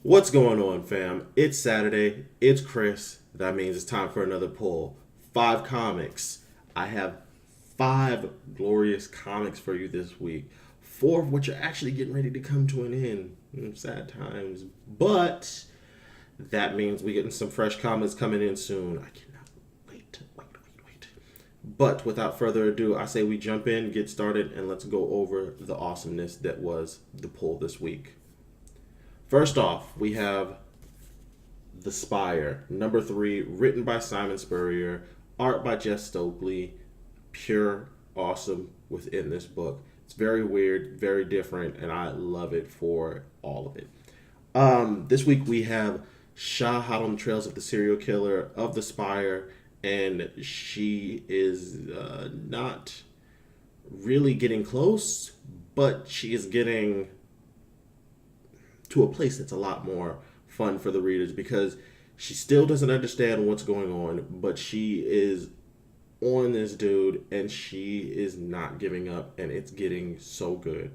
What's going on, fam? It's Saturday. It's Chris. That means it's time for another pull. Five comics. I have five glorious comics for you this week. Four of which are actually getting ready to come to an end. Sad times. But that means we getting some fresh comics coming in soon. I cannot wait. But without further ado, I say we jump in, get started, and let's go over the awesomeness that was the pull this week. First off, we have The Spire, number 3, written by Simon Spurrier, art by Jeff Stokely. Pure awesome within this book. It's very weird, very different, and I love it for all of it. This week we have Shah hot on the trails of the serial killer of the Spire, and she is not really getting close, but she is getting to a place that's a lot more fun for the readers because she still doesn't understand what's going on, but she is on this dude and she is not giving up, and it's getting so good.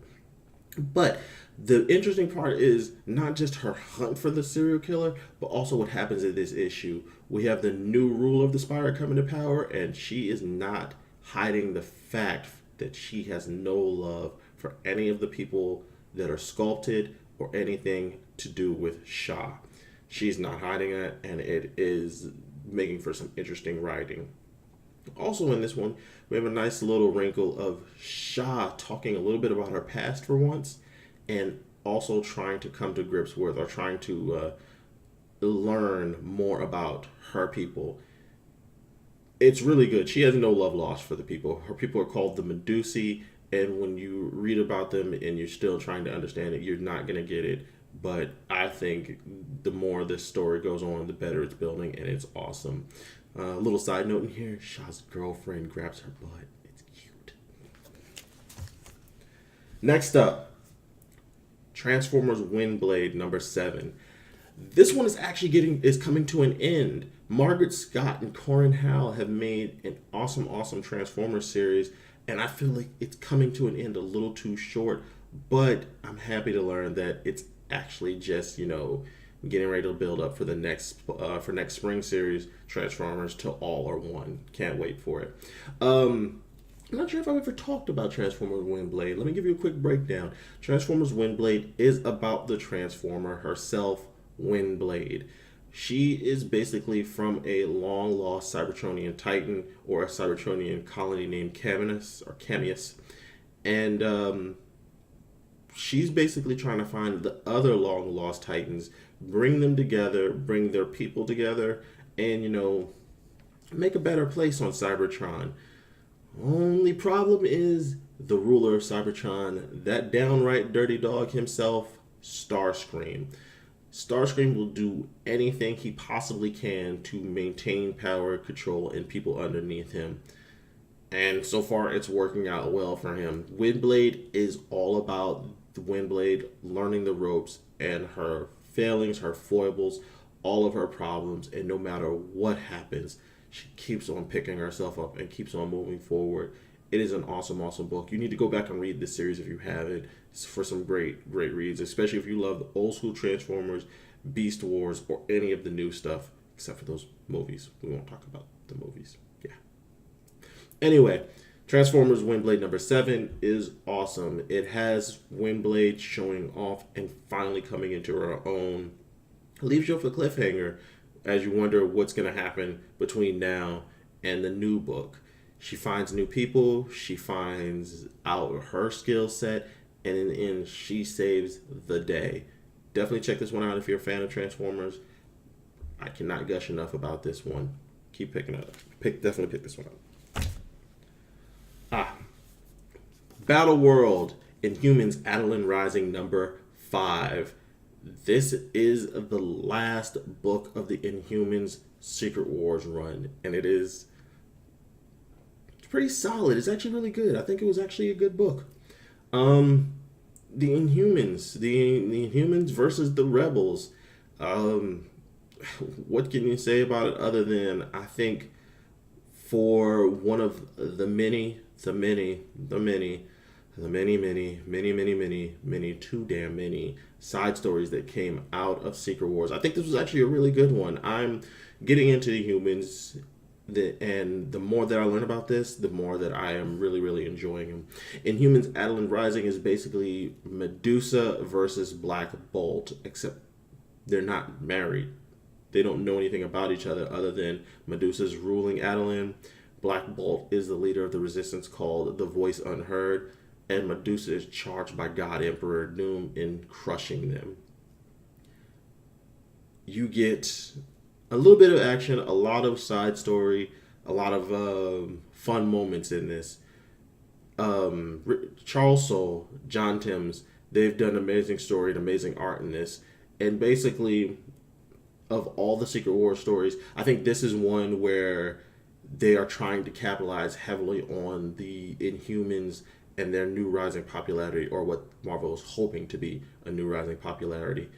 But the interesting part is not just her hunt for the serial killer, but also what happens in this issue. We have the new ruler of the Spire coming to power, and she is not hiding the fact that she has no love for any of the people that are sculpted or anything to do with Shah. She's not hiding it, and it is making for some interesting writing. Also, in this one, we have a nice little wrinkle of Shah talking a little bit about her past for once, and also trying to come to grips with or trying to learn more about her people. It's really good. She has no love lost for the people. Her people are called the Medusi, and when you read about them and you're still trying to understand it, you're not going to get it. But I think the more this story goes on, the better it's building, and it's awesome. Little side note in here, Shah's girlfriend grabs her butt. It's cute. Next up, Transformers Windblade number 7. This one is coming to an end. Margaret Scott and Corin Howell have made an awesome Transformers series, and I feel like it's coming to an end a little too short, but I'm happy to learn that it's actually just, getting ready to build up for the next spring series, Transformers to All or One. Can't wait for it. I'm not sure if I've ever talked about Transformers Windblade. Let me give you a quick breakdown. Transformers Windblade is about the Transformer herself, Windblade. She is basically from a long lost Cybertronian Titan or a Cybertronian colony named Camius. And she's basically trying to find the other long lost Titans, bring them together, bring their people together, and, make a better place on Cybertron. Only problem is the ruler of Cybertron, that downright dirty dog himself, Starscream. Starscream will do anything he possibly can to maintain power, control, and people underneath him. And so far, it's working out well for him. Windblade is all about the Windblade learning the ropes and her failings, her foibles, all of her problems. And no matter what happens, she keeps on picking herself up and keeps on moving forward. It is an awesome book. You need to go back and read this series if you haven't. It's for some great reads, especially if you love the old school Transformers, Beast Wars, or any of the new stuff, except for those movies. We won't talk about the movies. Yeah. Anyway, Transformers Windblade number 7 is awesome. It has Windblade showing off and finally coming into her own. It leaves you with a cliffhanger as you wonder what's going to happen between now and the new book. She finds new people, she finds out her skill set, and in the end, she saves the day. Definitely check this one out if you're a fan of Transformers. I cannot gush enough about this one. Keep picking it up. Definitely pick this one up. Battle World, Inhumans, Adeline Rising number 5. This is the last book of the Inhumans Secret Wars run, and it's pretty solid. It's actually really good. I think it was actually a good book. The Inhumans versus the Rebels. What can you say about it other than I think for one of the many the many, too damn many side stories that came out of Secret Wars. I think this was actually a really good one. I'm getting into the humans, and the more that I learn about this, the more that I am really, really enjoying them. Inhumans Adeline Rising is basically Medusa versus Black Bolt, except they're not married. They don't know anything about each other than Medusa's ruling Adeline. Black Bolt is the leader of the resistance called the Voice Unheard, and Medusa is charged by God Emperor Doom in crushing them. You get a little bit of action, a lot of side story, a lot of fun moments in this. Charles Soule, John Timms, they've done amazing story and amazing art in this. And basically, of all the Secret Wars stories, I think this is one where they are trying to capitalize heavily on the Inhumans and their new rising popularity, or what Marvel is hoping to be a new rising popularity.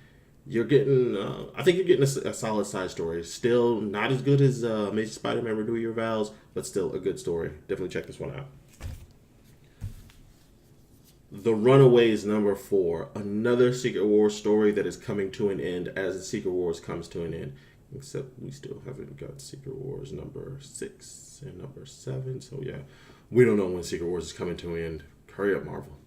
You're getting, I think you're getting a solid side story. Still not as good as Amazing Spider-Man Renew Your Vows, but still a good story. Definitely check this one out. The Runaways #4, another Secret Wars story that is coming to an end as the Secret Wars comes to an end. Except we still haven't got Secret Wars #6 and #7. So yeah, we don't know when Secret Wars is coming to an end. Hurry up, Marvel.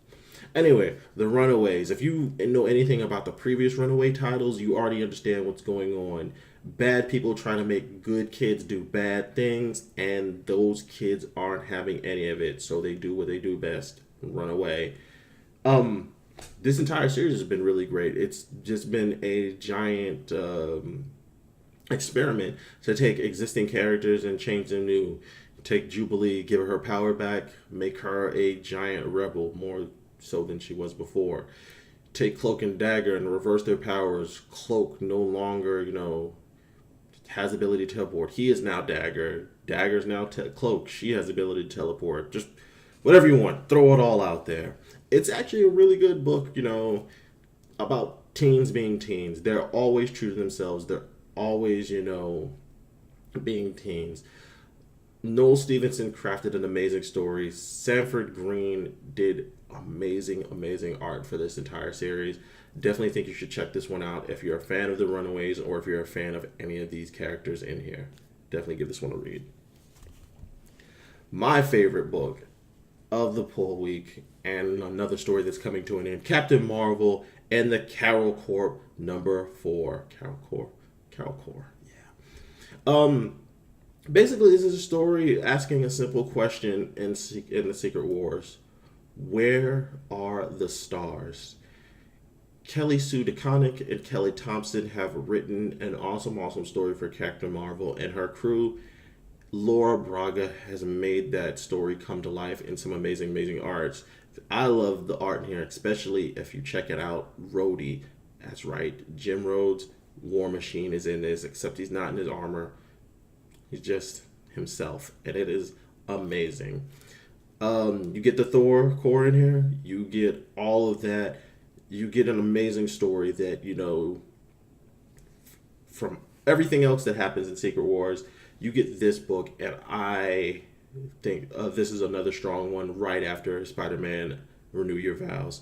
Anyway, The Runaways. If you know anything about the previous Runaway titles, you already understand what's going on. Bad people trying to make good kids do bad things, and those kids aren't having any of it, so they do what they do best, run away. This entire series has been really great. It's just been a giant experiment to take existing characters and change them new. Take Jubilee, give her power back, make her a giant rebel, more so than she was before. Take Cloak and Dagger and reverse their powers. Cloak no longer, has the ability to teleport. He is now Dagger. Dagger's now Cloak. She has the ability to teleport. Just whatever you want. Throw it all out there. It's actually a really good book, about teens being teens. They're always true to themselves. They're always, being teens. Noel Stevenson crafted an amazing story. Sanford Green did amazing, amazing art for this entire series. Definitely think you should check this one out if you're a fan of the Runaways or if you're a fan of any of these characters in here. Definitely give this one a read. My favorite book of the pull week, and another story that's coming to an end, Captain Marvel and the Carol Corp #4. Carol Corp. Yeah. Basically, this is a story asking a simple question in the Secret Wars. Where are the stars? Kelly Sue DeConnick and Kelly Thompson have written an awesome story for Captain Marvel and her crew. Laura Braga has made that story come to life in some amazing arts. I love the art in here, especially if you check it out. Rhodey, that's right, Jim Rhodes, War Machine is in this, except he's not in his armor. He's just himself, and it is amazing. You get the Thor core in here. You get all of that. You get an amazing story that, from everything else that happens in Secret Wars, you get this book, and I think this is another strong one right after Spider-Man Renew Your Vows.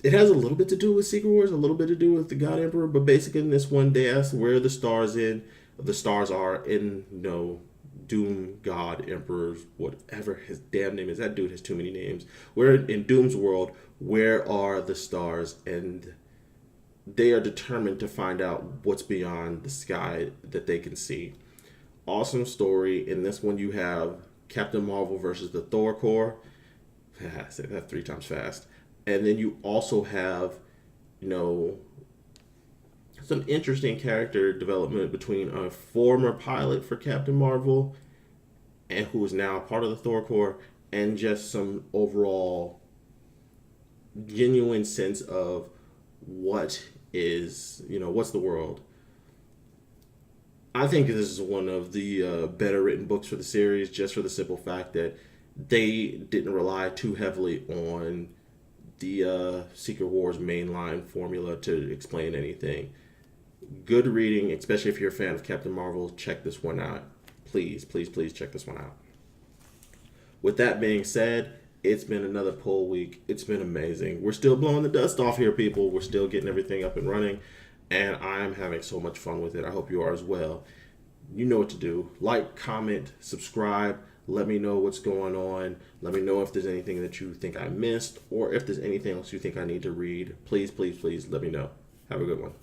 It has a little bit to do with Secret Wars, a little bit to do with the God Emperor, but basically in this one, they ask where the stars are in, Doom God Emperor, whatever his damn name is. That dude has too many names. Where in Doom's world, where are the stars? And they are determined to find out what's beyond the sky that they can see. Awesome story. In this one, you have Captain Marvel versus the Thor Corps. I said that 3 times fast. And then you also have, some interesting character development between a former pilot for Captain Marvel, and who is now part of the Thor Corps, and just some overall genuine sense of what is, what's the world. I think this is one of the better written books for the series, just for the simple fact that they didn't rely too heavily on the Secret Wars mainline formula to explain anything. Good reading, especially if you're a fan of Captain Marvel. Check this one out. Please check this one out. with that being said, it's been another poll week. It's been amazing. We're still blowing the dust off here, people. We're still getting everything up and running, and I'm having so much fun with it. I hope you are as well. You know what to do. Like, comment, subscribe. Let me know what's going on. Let me know if there's anything that you think I missed, or if there's anything else you think I need to read. Please, please, please let me know. Have a good one.